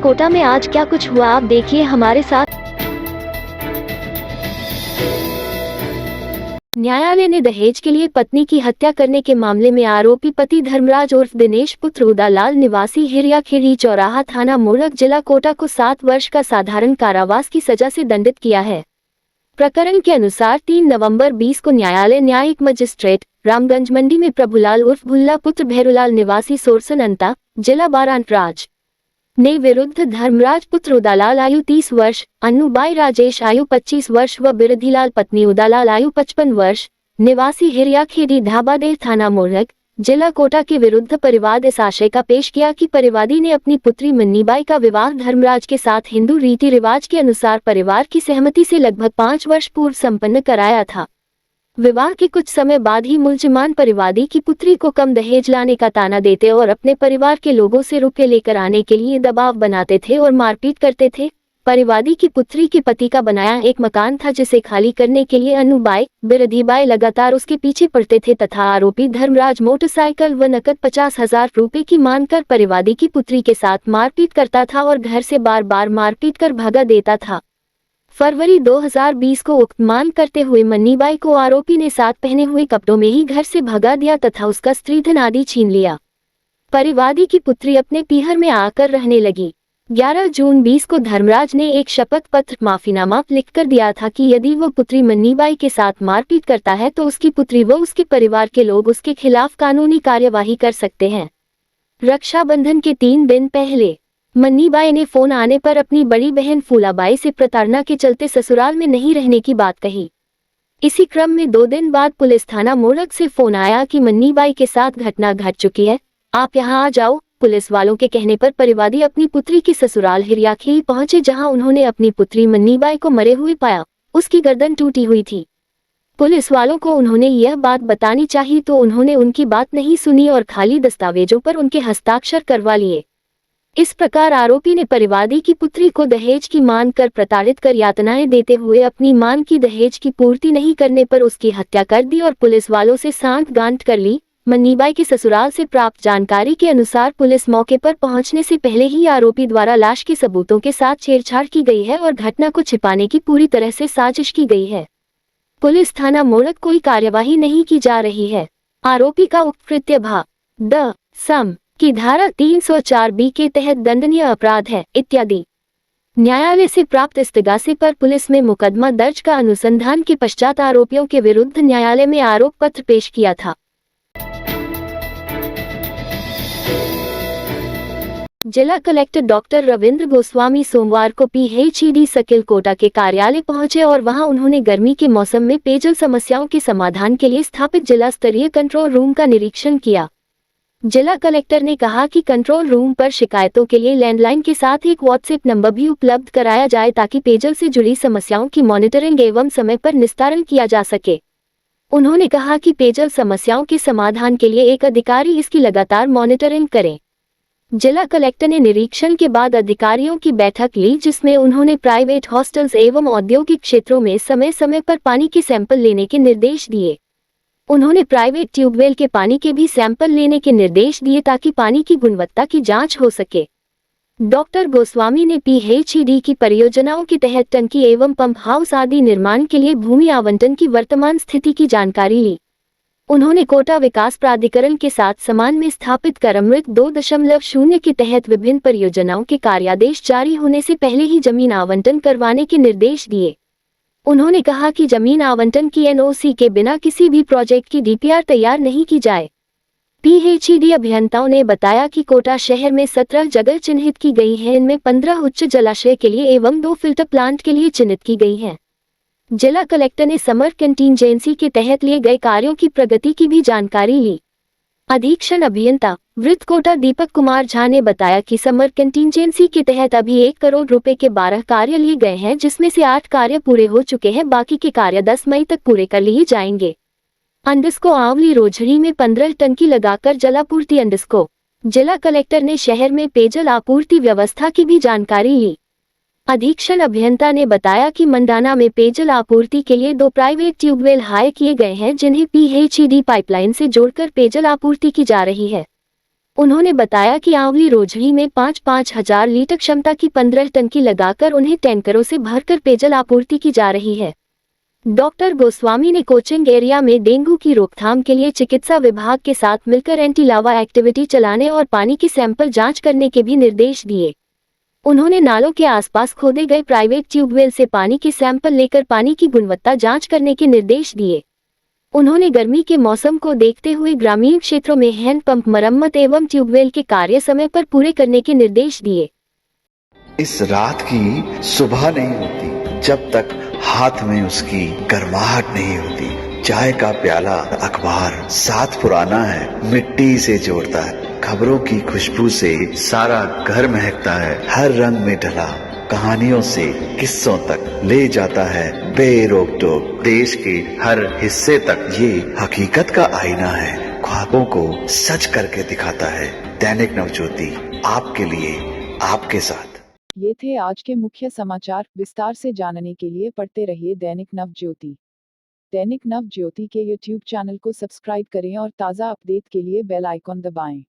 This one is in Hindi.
कोटा में आज क्या कुछ हुआ आप देखिए हमारे साथ। न्यायालय ने दहेज के लिए पत्नी की हत्या करने के मामले में आरोपी पति धर्मराज उर्फ दिनेश पुत्र उदालाल निवासी हिरियाखेड़ी चौराहा थाना मोरक जिला कोटा को 7 वर्ष का साधारण कारावास की सजा से दंडित किया है। प्रकरण के अनुसार 3 नवंबर 20 को न्यायालय न्यायिक मजिस्ट्रेट रामगंज मंडी में प्रभुलाल उर्फ भुल्ला पुत्र भैरूलाल निवासी सोरसन अंता जिला बारांतराज ने विरुद्ध धर्मराज पुत्र उदालाल आयु 30 वर्ष, अन्नूबाई राजेश आयु 25 वर्ष व बिरधीलाल पत्नी उदालाल आयु 55 वर्ष निवासी हिरियाखेड़ी ढाबादेह थाना मोरक जिला कोटा के विरुद्ध परिवाद इस आशय का पेश किया कि परिवादी ने अपनी पुत्री मन्नीबाई का विवाह धर्मराज के साथ हिंदू रीति रिवाज के अनुसार परिवार की सहमति से लगभग 5 वर्ष पूर्व संपन्न कराया था। विवाह के कुछ समय बाद ही मुलजिमान परिवादी की पुत्री को कम दहेज लाने का ताना देते और अपने परिवार के लोगों से रुपए लेकर आने के लिए दबाव बनाते थे और मारपीट करते थे। परिवादी की पुत्री के पति का बनाया एक मकान था जिसे खाली करने के लिए अन्नूबाई बिरधीबाई लगातार उसके पीछे पड़ते थे तथा आरोपी धर्मराज मोटरसाइकिल व नकद 50,000 रुपए की मांगकर परिवादी की पुत्री के साथ मारपीट करता था और घर से बार बार मारपीट कर भगा देता था। फरवरी 2020 को उक्त मांग करते हुए मन्नीबाई को आरोपी ने साथ पहने हुए कपड़ों में ही घर से भगा दिया तथा उसका स्त्रीधन आदि छीन लिया। परिवादी की पुत्री अपने पीहर में आकर रहने लगी। 11 जून 20 को धर्मराज ने एक शपथ पत्र माफीनामा लिखकर दिया था कि यदि वो पुत्री मन्नीबाई के साथ मारपीट करता है तो उसकी पुत्री व उसके परिवार के लोग उसके खिलाफ कानूनी कार्यवाही कर सकते हैं। रक्षाबंधन के 3 दिन पहले मन्नीबाई ने फोन आने पर अपनी बड़ी बहन फूलाबाई से प्रताड़ना के चलते ससुराल में नहीं रहने की बात कही। इसी क्रम में 2 दिन बाद पुलिस थाना मोरक से फोन आया कि मन्नीबाई के साथ घटना घट चुकी है, आप यहां आ जाओ। पुलिस वालों के कहने पर परिवादी अपनी पुत्री की ससुराल हिरियाखेड़ी पहुंचे जहां उन्होंने अपनी पुत्री मन्नीबाई को मरे हुए पाया। उसकी गर्दन टूटी हुई थी। पुलिस वालों को उन्होंने यह बात बतानी चाहिए तो उन्होंने उनकी बात नहीं सुनी और खाली दस्तावेजों पर उनके हस्ताक्षर करवा लिए। इस प्रकार आरोपी ने परिवादी की पुत्री को दहेज की मांग कर प्रताड़ित कर यातनाएं देते हुए अपनी मांग की दहेज की पूर्ति नहीं करने पर उसकी हत्या कर दी और पुलिस वालों से सांठ-गांठ कर ली। मन्नीबाई के ससुराल से प्राप्त जानकारी के अनुसार पुलिस मौके पर पहुंचने से पहले ही आरोपी द्वारा लाश के सबूतों के साथ छेड़छाड़ की गई है और घटना को छिपाने की पूरी तरह से साजिश की गई है। पुलिस थाना मोरक कोई कार्यवाही नहीं की जा रही है। आरोपी का उक्त कृत्य भा द सम की धारा 304 बी के तहत दंडनीय अपराध है इत्यादि। न्यायालय से प्राप्त इस्तिगासे पर पुलिस में मुकदमा दर्ज का अनुसंधान के पश्चात आरोपियों के विरुद्ध न्यायालय में आरोप पत्र पेश किया था। जिला कलेक्टर डॉक्टर रविंद्र गोस्वामी सोमवार को पीएचईडी सकिल कोटा के कार्यालय पहुंचे और वहां उन्होंने गर्मी के मौसम में पेयजल समस्याओं के समाधान के लिए स्थापित जिला स्तरीय कंट्रोल रूम का निरीक्षण किया। जिला कलेक्टर ने कहा कि कंट्रोल रूम पर शिकायतों के लिए लैंडलाइन के साथ एक व्हाट्सएप नंबर भी उपलब्ध कराया जाए ताकि पेयजल से जुड़ी समस्याओं की मॉनिटरिंग एवं समय पर निस्तारण किया जा सके। उन्होंने कहा कि पेयजल समस्याओं के समाधान के लिए एक अधिकारी इसकी लगातार मॉनिटरिंग करें। जिला कलेक्टर ने निरीक्षण के बाद अधिकारियों की बैठक ली जिसमें उन्होंने प्राइवेट हॉस्टल्स एवं औद्योगिक क्षेत्रों में समय समय पर पानी के सैंपल लेने के निर्देश दिए। उन्होंने प्राइवेट ट्यूबवेल के पानी के भी सैंपल लेने के निर्देश दिए ताकि पानी की गुणवत्ता की जांच हो सके। डॉक्टर गोस्वामी ने पीएचईडी की परियोजनाओं के तहत टंकी एवं पंप हाउस आदि निर्माण के लिए भूमि आवंटन की वर्तमान स्थिति की जानकारी ली। उन्होंने कोटा विकास प्राधिकरण के साथ समान में स्थापित कर अमृत 2.0 के तहत विभिन्न परियोजनाओं के कार्यादेश जारी होने से पहले ही जमीन आवंटन करवाने के निर्देश दिए। उन्होंने कहा कि जमीन आवंटन की एनओसी के बिना किसी भी प्रोजेक्ट की डीपीआर तैयार नहीं की जाए। पीएचईडी अभियंताओं ने बताया कि कोटा शहर में 17 जगह चिन्हित की गई हैं, इनमें 15 उच्च जलाशय के लिए एवं 2 फिल्टर प्लांट के लिए चिन्हित की गई हैं। जिला कलेक्टर ने समर कंटीजेंसी के तहत लिए गए कार्यों की प्रगति की भी जानकारी ली। अधीक्षण अभियंता वृत्त कोटा दीपक कुमार झा ने बताया कि समर कंटीजेंसी के तहत अभी 1 करोड़ रुपए के 12 कार्य लिए गए हैं जिसमें से 8 कार्य पूरे हो चुके हैं, बाकी के कार्य 10 मई तक पूरे कर लिए जाएंगे। अंडस्को आंवली रोजड़ी में 15 टंकी लगाकर जलापूर्ति अंडस्को। जिला कलेक्टर ने शहर में पेयजल आपूर्ति व्यवस्था की भी जानकारी ली। अधीक्षण अभियंता ने बताया कि मंडाना में पेयजल आपूर्ति के लिए 2 प्राइवेट ट्यूबवेल हायर किए गए हैं जिन्हें पीएचईडी पाइपलाइन से जोड़कर पेयजल आपूर्ति की जा रही है। उन्होंने बताया कि आंवली रोजड़ी में 5-5 हजार लीटर क्षमता की 15 टंकी लगाकर उन्हें टैंकरों से भरकर पेयजल आपूर्ति की जा रही है। डॉक्टर गोस्वामी ने कोचिंग एरिया में डेंगू की रोकथाम के लिए चिकित्सा विभाग के साथ मिलकर एंटी लावा एक्टिविटी चलाने और पानी की सैंपल जांच करने के भी निर्देश दिए। उन्होंने नालों के आसपास खोदे गए प्राइवेट ट्यूबवेल से पानी की सैंपल लेकर पानी की गुणवत्ता जांच करने के निर्देश दिए। उन्होंने गर्मी के मौसम को देखते हुए ग्रामीण क्षेत्रों में हैंडपंप मरम्मत एवं ट्यूबवेल के कार्य समय पर पूरे करने के निर्देश दिए। इस रात की सुबह नहीं होती जब तक हाथ में उसकी गर्माहट नहीं होती। चाय का प्याला, अखबार साथ पुराना है, मिट्टी से जोड़ता है। खबरों की खुशबू से सारा घर महकता है। हर रंग में ढला कहानियों से किस्सों तक ले जाता है बेरोक टोक। देश के हर हिस्से तक ये हकीकत का आईना है। ख्वाबों को सच करके दिखाता है। दैनिक नवज्योति, आपके लिए, आपके साथ। ये थे आज के मुख्य समाचार। विस्तार से जानने के लिए पढ़ते रहिए दैनिक नवज्योति। दैनिक नवज्योति के YouTube चैनल को सब्सक्राइब करें और ताज़ा अपडेट के लिए बेल आइकॉन दबाएं।